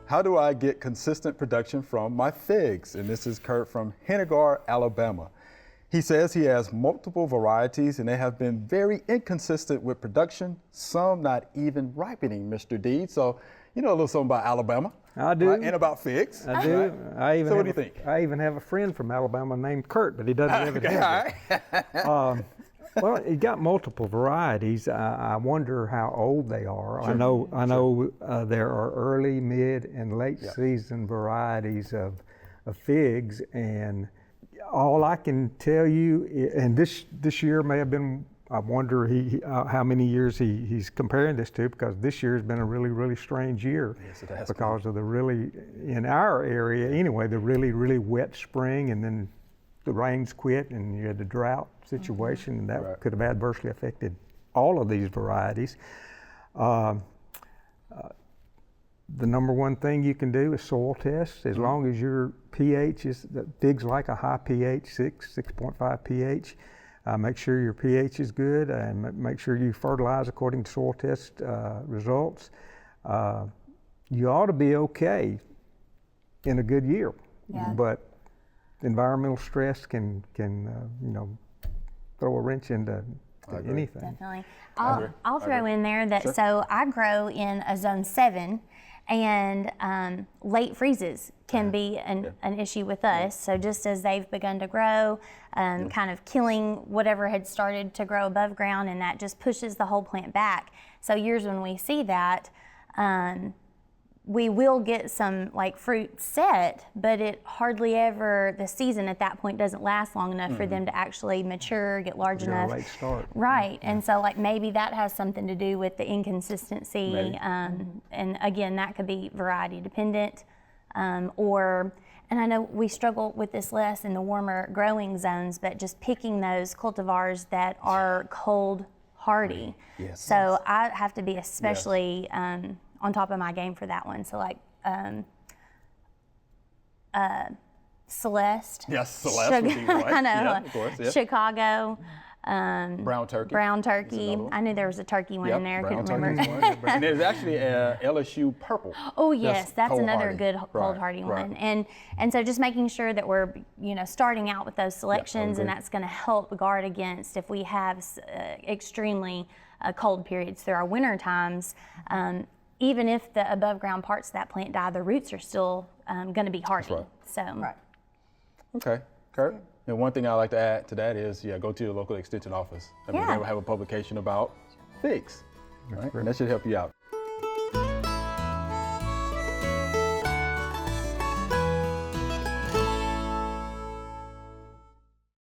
how do I get consistent production from my figs? And this is Kurt from Hennegar, Alabama. He says he has multiple varieties and they have been very inconsistent with production, some not even ripening, Mr. Deed. So you know a little something about Alabama. I do. Right? And about figs. I do. Right? So what do you think? I even have a friend from Alabama named Kurt, but he doesn't live in Hennegar. Well, he got multiple varieties. I wonder how old they are. Sure. I know there are early, mid, and late season varieties of figs, and all I can tell you, and this year may have been, I wonder how many years he's comparing this to, because this year has been a really, really strange year. Yes, it has because of the really, in our area anyway, the really, really wet spring, and then the rains quit and you had the drought situation, and that could have adversely affected all of these varieties. The number one thing you can do is soil test. As long as your pH is, the figs like a high pH, 6.5 pH. Make sure your pH is good, and make sure you fertilize according to soil test results. You ought to be okay in a good year, but environmental stress can throw a wrench into anything. Definitely. I'll throw in there that so I grow in a zone 7, and late freezes can be an issue with us. So just as they've begun to grow, kind of killing whatever had started to grow above ground, and that just pushes the whole plant back. So years when we see that, we will get some like fruit set, but it hardly ever, the season at that point doesn't last long enough for them to actually mature, get large enough. Late start. Right, and so like maybe that has something to do with the inconsistency, and again, that could be variety dependent, and I know we struggle with this less in the warmer growing zones, but just picking those cultivars that are cold hardy. Yes. So I have to be especially on top of my game for that one. So like Celeste. Yes, Celeste would be one. I know. Yeah, of course, yeah. Chicago. Brown turkey. Brown turkey. I knew there was a turkey one in there. I couldn't remember. And there's actually LSU purple. Oh yes, that's another hardy. good cold hardy one. And so just making sure that we're starting out with those selections, and that's going to help guard against if we have extremely cold periods through our winter times. Even if the above ground parts of that plant die, the roots are still going to be hardy. So. Okay, Kurt. And one thing I like to add to that is, go to your local extension office. I mean, they will have a publication about figs, right? And that should help you out.